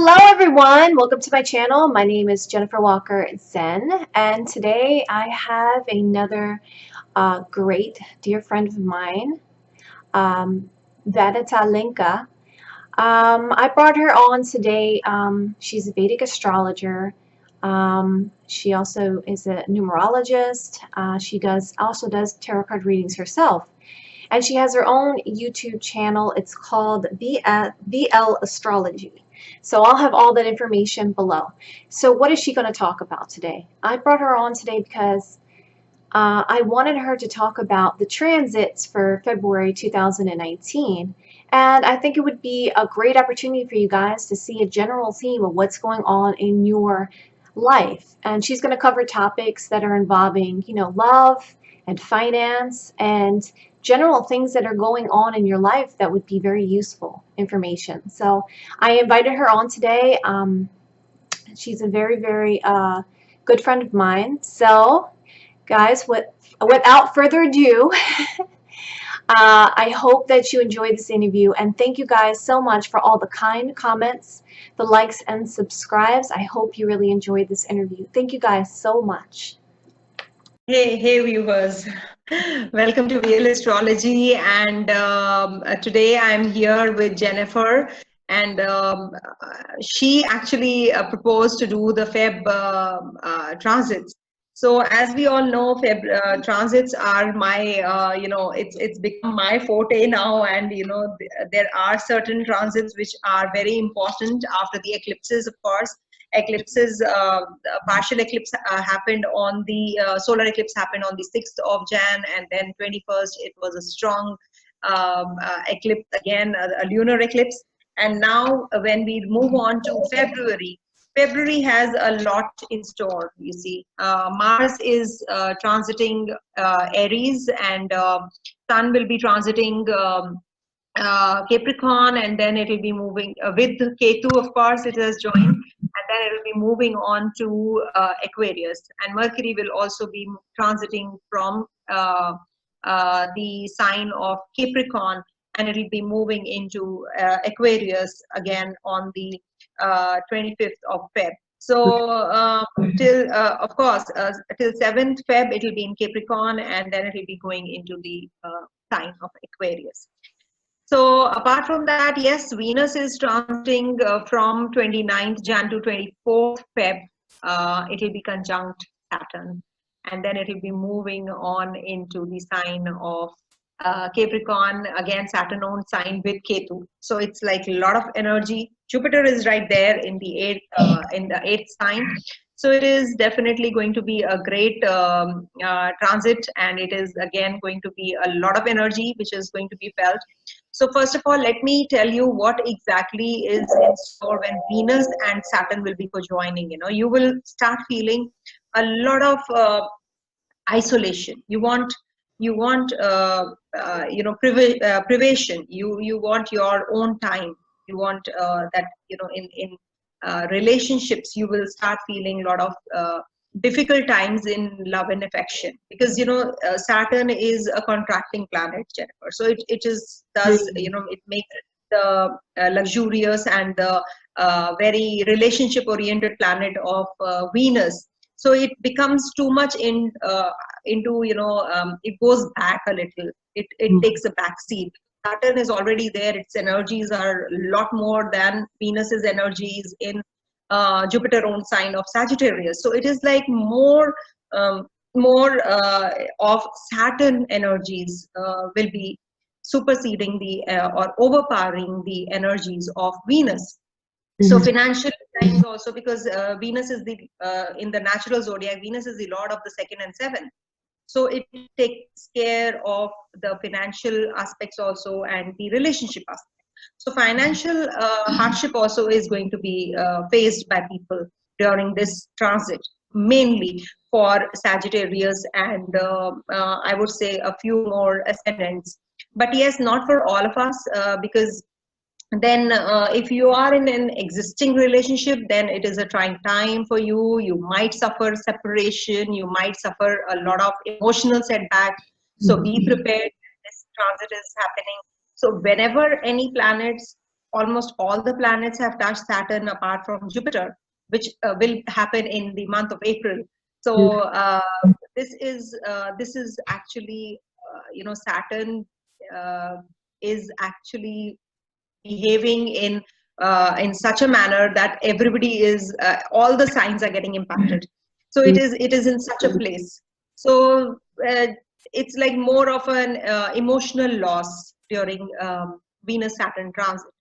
Hello everyone, welcome to my channel. My name is Jennifer Walker Zen, and today I have another great dear friend of mine, Vanita Lenka. I brought her on today. She's a Vedic astrologer. She also is a numerologist. She also does tarot card readings herself. And she has her own YouTube channel. It's called VL Astrology. So I'll have all that information below. So what is she going to talk about today? I brought her on today because I wanted her to talk about the transits for February 2019. And I think it would be a great opportunity for you guys to see a general theme of what's going on in your life. And she's going to cover topics that are involving, love and finance and general things that are going on in your life that would be very useful information. So I invited her on today. She's a very, very good friend of mine. So guys, without further ado, I hope that you enjoyed this interview, and thank you guys so much for all the kind comments, the likes and subscribes. I hope you really enjoyed this interview. Thank you guys so much. Hey viewers, welcome to Real Astrology, and today I'm here with Jennifer, and she actually proposed to do the Feb transits. So as we all know, Feb transits are my, it's become my forte now, and there are certain transits which are very important after the eclipses, of course. Eclipses, partial eclipse happened on the solar eclipse happened on the 6th of Jan, and then 21st it was a strong eclipse again, a lunar eclipse. And now when we move on to February has a lot in store. You see, Mars is transiting Aries, and Sun will be transiting Capricorn, and then it will be moving with Ketu, of course, it has joined, and then it will be moving on to Aquarius, and Mercury will also be transiting from the sign of Capricorn, and it will be moving into Aquarius again on the 25th of Feb. So till of course till 7th Feb it will be in Capricorn, and then it will be going into the sign of Aquarius. So apart from that, yes, Venus is transiting from 29th Jan to 24th Feb. It will be conjunct Saturn, and then it will be moving on into the sign of Capricorn, again Saturn owned sign with Ketu. So it's like a lot of energy. Jupiter is right there in the eighth sign. So it is definitely going to be a great transit, and it is again going to be a lot of energy which is going to be felt. So first of all, let me tell you what exactly is in store when Venus and Saturn will be co-joining. You will start feeling a lot of isolation. You want privation. You want your own time. You want that in relationships you will start feeling a lot of difficult times in love and affection, because Saturn is a contracting planet, Jennifer. So it makes the luxurious and the very relationship oriented planet of Venus. So it becomes too much into it goes back a little. It takes a back seat. Saturn is already there. Its energies are a lot more than Venus's energies in Jupiter own sign of Sagittarius. So it is like more of Saturn energies will be superseding or overpowering the energies of Venus. So financial times also, because Venus is in the natural zodiac, Venus is the lord of the 2nd and 7th. So it takes care of the financial aspects also and the relationship aspect. So financial hardship also is going to be faced by people during this transit, mainly for Sagittarius and I would say a few more ascendants. But yes, not for all of us, because then if you are in an existing relationship, then it is a trying time for you. You might suffer separation. You might suffer a lot of emotional setback. So be prepared when this transit is happening. So whenever any planets almost all the planets have touched Saturn apart from Jupiter, which will happen in the month of April. So this is actually Saturn is actually behaving in such a manner that everybody is all the signs are getting impacted. So it is in such a place. So it's like more of an emotional loss during Venus Saturn transit.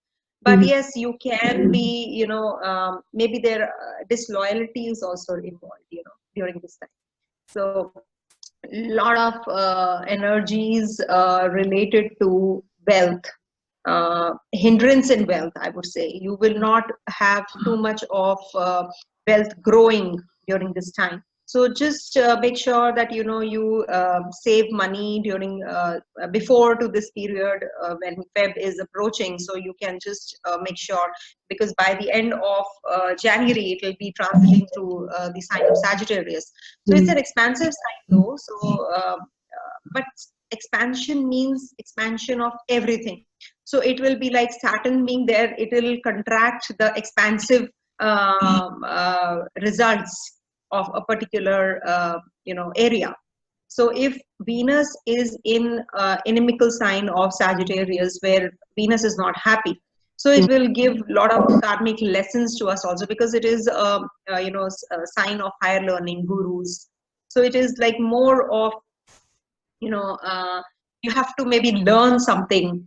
But yes, you can be, maybe there disloyalty is also involved, during this time. So a lot of energies related to wealth, hindrance in wealth, I would say. You will not have too much of wealth growing during this time. So just make sure that you save money during before to this period when Feb is approaching. So you can just make sure, because by the end of January it will be transiting through the sign of Sagittarius. So it's an expansive sign though. So but expansion means expansion of everything. So it will be like Saturn being there, it will contract the expansive results of a particular area. So if Venus is in inimical sign of Sagittarius, where Venus is not happy, so it will give a lot of karmic lessons to us also, because it is a sign of higher learning, gurus. So it is like more of you have to maybe learn something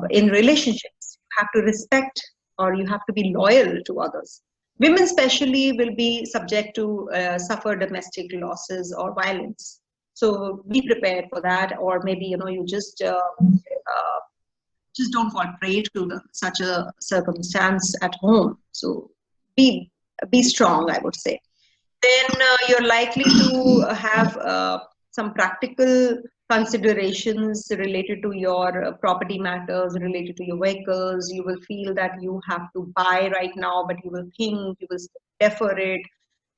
in relationships. You have to respect, or you have to be loyal to others. Women especially will be subject to suffer domestic losses or violence. So be prepared for that, or maybe you just don't fall prey to such a circumstance at home. So be strong, I would say. Then you're likely to have some practical considerations related to your property matters, related to your vehicles. You will feel that you have to buy right now, but you will think, you will defer it.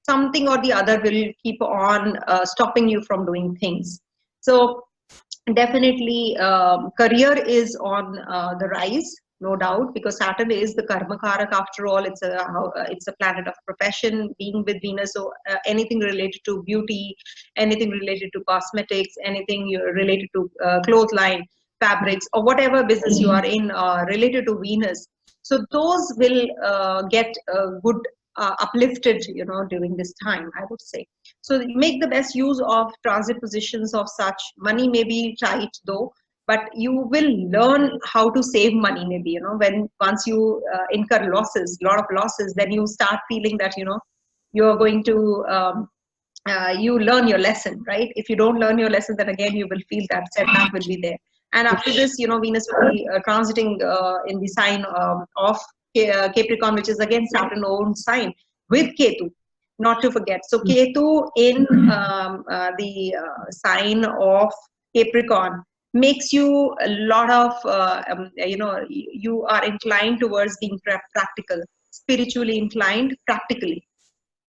Something or the other will keep on stopping you from doing things. So definitely career is on the rise, no doubt, because Saturn is the karma karak. After all, it's a planet of profession, being with Venus. So anything related to beauty, anything related to cosmetics, anything related to clothesline, fabrics, or whatever business you are in related to Venus, so those will get good uplifted during this time, I would say. So make the best use of transit positions of such. Money may be tight though, but you will learn how to save money. Maybe when once you incur losses, lot of losses, then you start feeling that you are going to you learn your lesson, right? If you don't learn your lesson, then again you will feel that setback will be there. And after this, Venus will be transiting in the sign of Capricorn, which is again Saturn own sign, with Ketu, not to forget. So Ketu in the sign of Capricorn makes you a lot of you are inclined towards being practical, spiritually inclined, practically.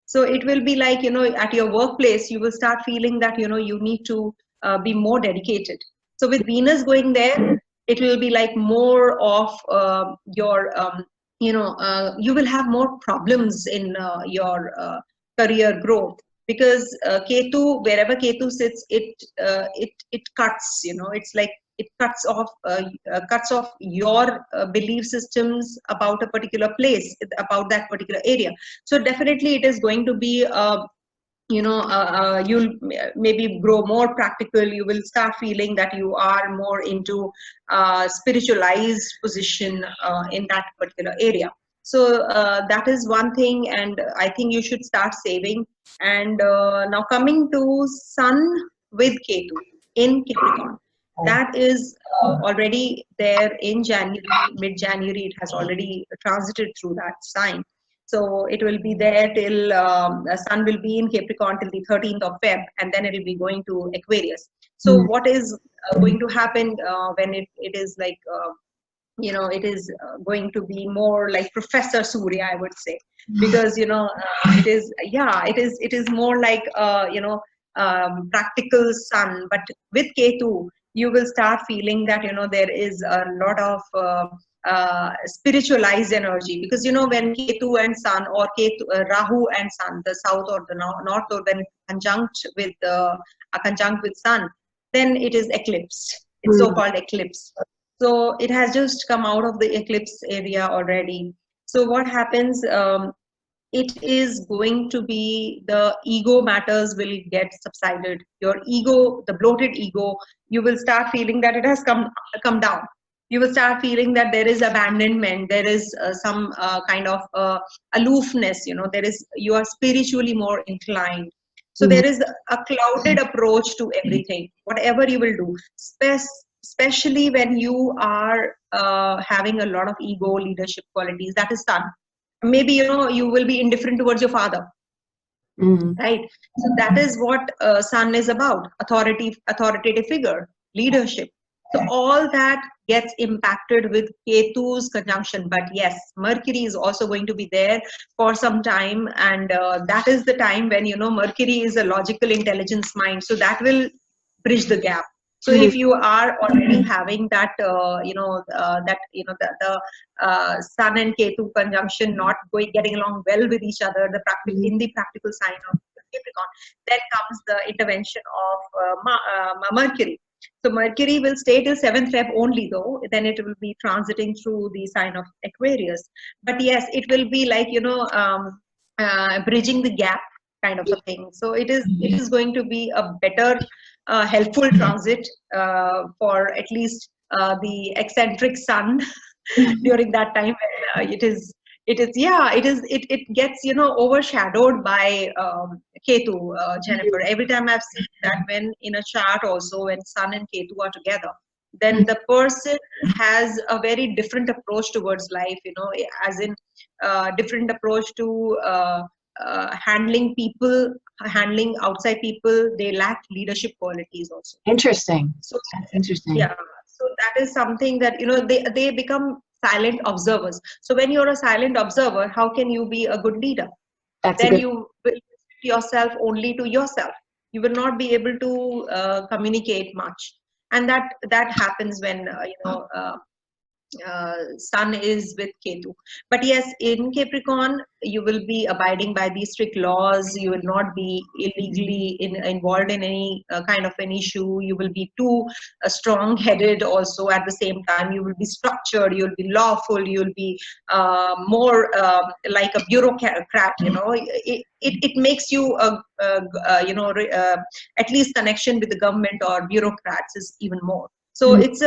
So it will be like at your workplace you will start feeling that you need to be more dedicated. So with Venus going there, it will be like more of your you will have more problems in your career growth, because Ketu, wherever Ketu sits, it cuts, it's like it cuts off your belief systems about a particular place, about that particular area. So definitely it is going to be you'll maybe grow more practical. You will start feeling that you are more into spiritualized position in that particular area. So that is one thing, and I think you should start saving. And now coming to Sun with Ketu in Capricorn, that is already there in January, mid-January. It has already transited through that sign. So it will be there till the Sun will be in Capricorn till the 13th of Feb, and then it will be going to Aquarius. So what is going to happen when it is like it is going to be more like Professor Surya, I would say, because it is more like practical Sun, but with Ketu you will start feeling that, there is a lot of spiritualized energy, because when Ketu and Sun, or Rahu and Sun, the south or the north, or when conjunct with Sun, then it is eclipsed. It's so-called eclipse. So it has just come out of the eclipse area already. So what happens? It is going to be, the ego matters will get subsided. Your ego, the bloated ego, you will start feeling that it has come down. You will start feeling that there is abandonment, there is some kind of aloofness. You are spiritually more inclined. So there is a clouded approach to everything, whatever you will do, especially when you are having a lot of ego leadership qualities. That is Sun. Maybe you will be indifferent towards your father, right? So that is what Sun is about: authoritative figure, leadership. So all that gets impacted with Ketu's conjunction. But yes, Mercury is also going to be there for some time, and that is the time when Mercury is a logical intelligence mind, so that will bridge the gap. So if you are already having that, the Sun and Ketu conjunction not getting along well with each other, in the practical sign of Capricorn, then comes the intervention of Mercury. So Mercury will stay till 7th Feb only, though. Then it will be transiting through the sign of Aquarius. But yes, it will be like bridging the gap kind of a thing. So it is going to be a better, helpful transit for at least the eccentric Sun during that time. It gets overshadowed by Ketu, Jennifer. Every time I've seen that, when in a chart also, when Sun and Ketu are together, then the person has a very different approach towards life, as in different approach to handling people, handling outside people. They lack leadership qualities also. Interesting. So that's interesting. Yeah, so that is something that they become silent observers. So when you're a silent observer, how can you be a good leader? Then you will restrict yourself only to yourself. You will not be able to communicate much, and that happens when Sun is with Ketu. But yes, in Capricorn, you will be abiding by these strict laws. You will not be illegally involved in any kind of an issue. You will be too strong-headed also at the same time. You will be structured. You will be lawful. You will be more like a bureaucrat. It makes you at least connection with the government or bureaucrats is even more. So it's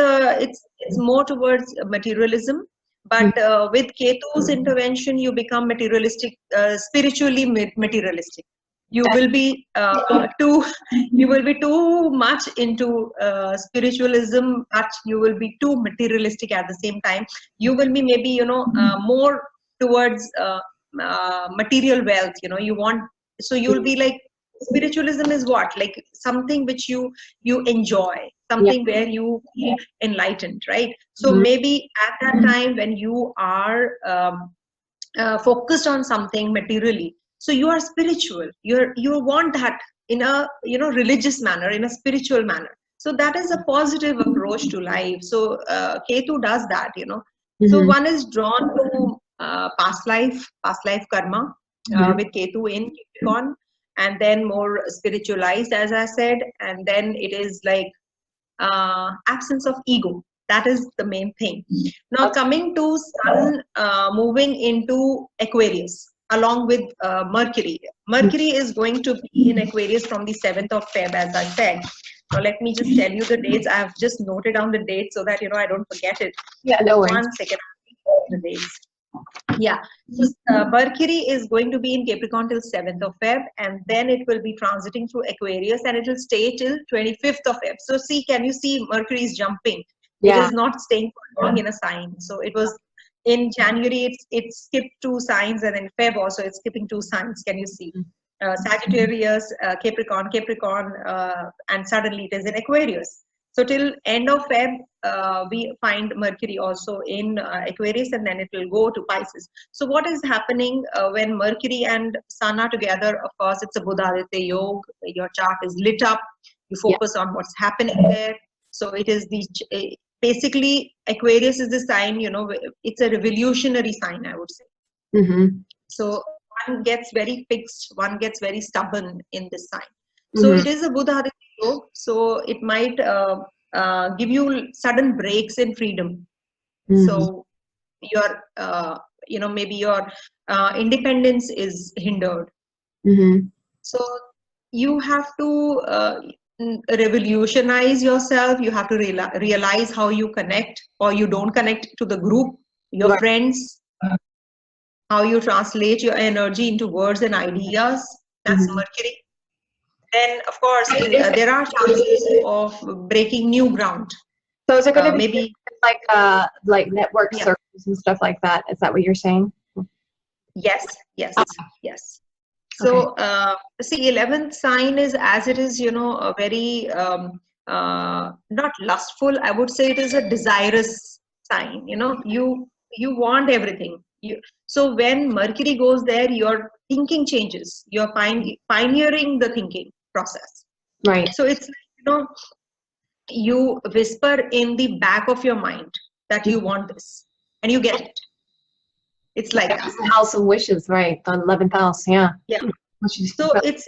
more towards materialism, but with Ketu's intervention, you become materialistic, spiritually materialistic. You will be too much into spiritualism, but you will be too materialistic at the same time. You will be maybe more towards material wealth. So you'll be like, spiritualism is what, like something which you enjoy, something where you feel enlightened, right? So maybe at that time when you are focused on something materially, so you are spiritual, you want that in a religious manner, in a spiritual manner. So that is a positive approach to life. So Ketu does that. So one is drawn to past life karma with Ketu in Capricorn, and then more spiritualized, as I said, and then it is like absence of ego. That is the main thing. Now coming to Sun moving into Aquarius along with Mercury. Mercury is going to be in Aquarius from the 7th of Feb, as I said. So let me just tell you the dates. I have just noted down the dates so that I don't forget it. Yeah, no worries. 1 second. The dates. Yeah, so Mercury is going to be in Capricorn till 7th of Feb, and then it will be transiting through Aquarius, and it will stay till 25th of Feb. So see, can you see Mercury is jumping? Yeah. It is not staying for long in a sign. So it was in January, it skipped 2 signs, and in Feb also it's skipping 2 signs. Can you see? Sagittarius, Capricorn, and suddenly it is in Aquarius. So till end of Feb, we find Mercury also in Aquarius, and then it will go to Pisces. So what is happening when Mercury and Sun are together? Of course, it's a Buddhaditya Yoga. Your chart is lit up. You focus on what's happening there. So it is basically Aquarius is the sign, you know, it's a revolutionary sign, I would say. Mm-hmm. So one gets very fixed, one gets very stubborn in this sign. So Mm-hmm. it is a Buddha yoga, so it might give you sudden breaks in freedom. Mm-hmm. So your, you know, maybe your independence is hindered. Mm-hmm. So you have to revolutionize yourself. You have to realize how you connect or you don't connect to the group, your Right. friends, how you translate your energy into words and ideas. That's Mm-hmm. Mercury. Then, of course, there are chances of breaking new ground. So is it going to be Maybe, like network yeah, circles and stuff like that? Is that what you're saying? yes, yes, yes. Okay. So, see, 11th sign is as it is, you know, a very, not lustful, I would say it is a desirous sign. You know, you want everything. So when Mercury goes there, your thinking changes. You're pioneering the thinking process. Right. So it's, you know, you whisper in the back of your mind that you want this and you get it. It's like that. It's the house of wishes, right? The 11th house. Yeah. Yeah. What you So it's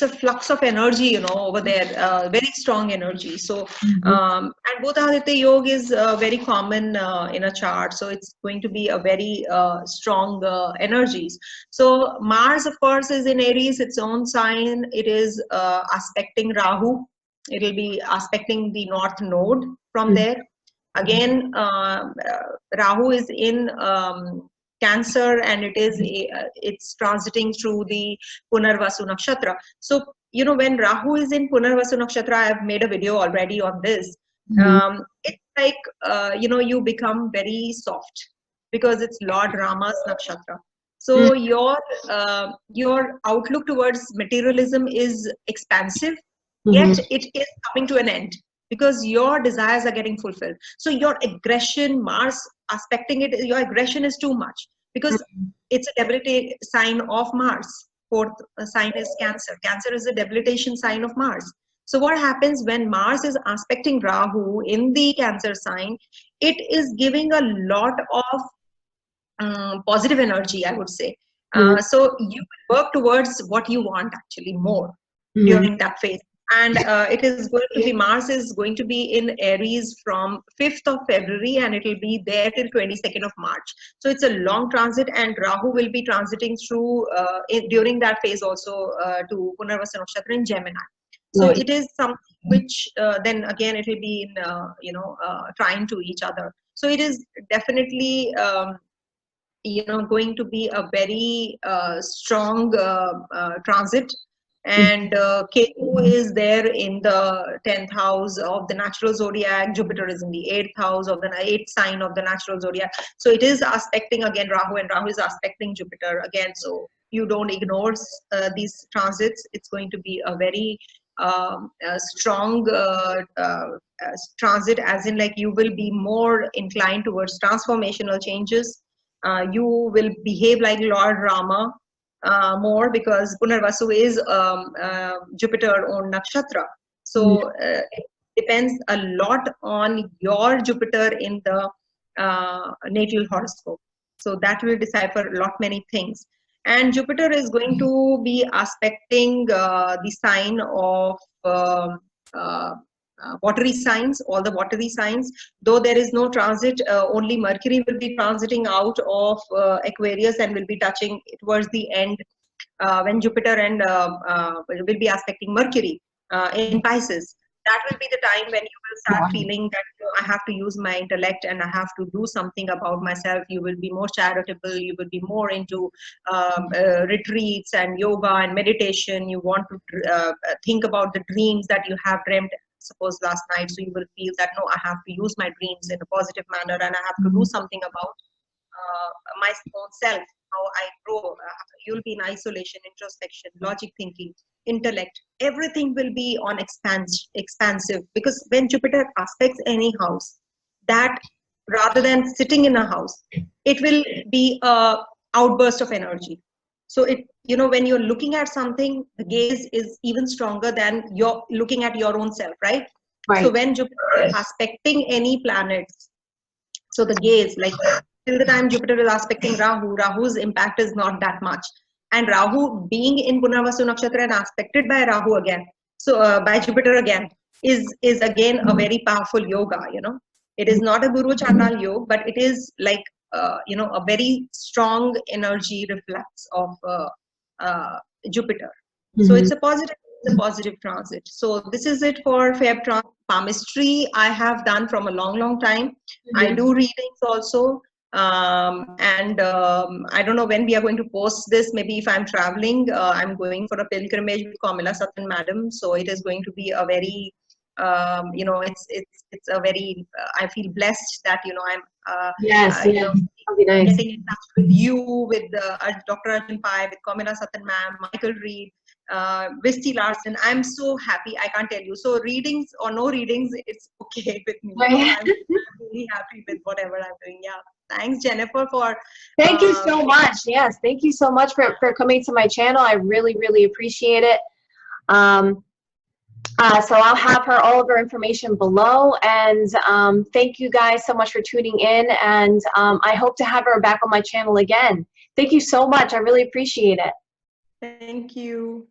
a flux of energy, you know, over there, very strong energy. So and Bodhaditya Yoga is very common in a chart, so it's going to be a very strong energies. So Mars, of course, is in Aries, its own sign. It is aspecting Rahu. It will be aspecting the North Node from there. Again, Rahu is in Cancer, and it's transiting through the Punarvasu nakshatra. So, you know, when Rahu is in Punarvasu nakshatra, I have made a video already on this. It's like, you know, you become very soft because it's Lord Rama's nakshatra. So your outlook towards materialism is expansive, yet it is coming to an end because your desires are getting fulfilled. So your aggression, Mars aspecting it, your aggression is too much because it's a debilitating sign of Mars. Fourth sign is Cancer. Cancer is a debilitation sign of Mars. So what happens when Mars is aspecting Rahu in the Cancer sign? It is giving a lot of positive energy, I would say. So you will work towards what you want actually more during that phase. And it is going to be, Mars is going to be in Aries from 5th of February and it will be there till 22nd of March. So it's a long transit, and Rahu will be transiting through during that phase also to Punarvasa Nakshatra in Gemini. So it is something which then again it will be in, you know, trying to each other. So it is definitely you know, going to be a very strong transit. And Ketu is there in the 10th house of the natural zodiac. Jupiter is in the 8th house of the 8th sign of the natural zodiac. So it is aspecting again Rahu, and Rahu is aspecting Jupiter again. So you don't ignore these transits. It's going to be a very strong transit, as in like you will be more inclined towards transformational changes. You will behave like Lord Rama more because Punarvasu is Jupiter owned nakshatra. So it depends a lot on your Jupiter in the natal horoscope. So that will decipher a lot many things. And Jupiter is going to be aspecting the sign of watery signs, all the watery signs. Though there is no transit, only Mercury will be transiting out of Aquarius and will be touching towards the end when Jupiter and will be aspecting Mercury in Pisces. That will be the time when you will start feeling that, you know, I have to use my intellect and I have to do something about myself. You will be more charitable. You will be more into retreats and yoga and meditation. You want to think about the dreams that you have dreamt, suppose last night. So you will feel that, no, I have to use my dreams in a positive manner and I have to do something about my own self, how I grow. You'll be in isolation, introspection, logic thinking, intellect. Everything will be on expansive, because when Jupiter aspects any house, that rather than sitting in a house, it will be a outburst of energy. So it, you know, when you're looking at something, the gaze is even stronger than you're looking at your own self, right? So Right. when Jupiter is aspecting any planets, so the gaze, like till the time Jupiter is aspecting Rahu, Rahu's impact is not that much. And Rahu being in Punarvasu Nakshatra and aspected by Rahu again, so by Jupiter again, is again a very powerful yoga, you know. It is not a Guru Chandal yoga, but it is like, you know, a very strong energy reflex of Jupiter. So Mhm. it's a positive transit. So this is it for Feb transit. Palmistry I have done from a long time. I do readings also. I don't know when we are going to post this. Maybe if I'm traveling, I'm going for a pilgrimage with Kamila Satan Madam. So it is going to be a very, you know, it's a very, I feel blessed that, you know, I'm, Yes, you yeah, know, that'll be nice. getting in touch with you, with Dr. Arjun Pai, with Kamila Satan Ma'am, Michael Reed, Visti Larson. I'm so happy. I can't tell you. So readings or no readings, it's okay with me. You know, Right. I'm really happy with whatever I'm doing. Yeah. Thanks, Jennifer, for Thank you so much. Yes, thank you so much for coming to my channel. I really appreciate it. Um, so I'll have all of her information below. And thank you guys so much for tuning in. And I hope to have her back on my channel again. Thank you so much. I really appreciate it. thank you.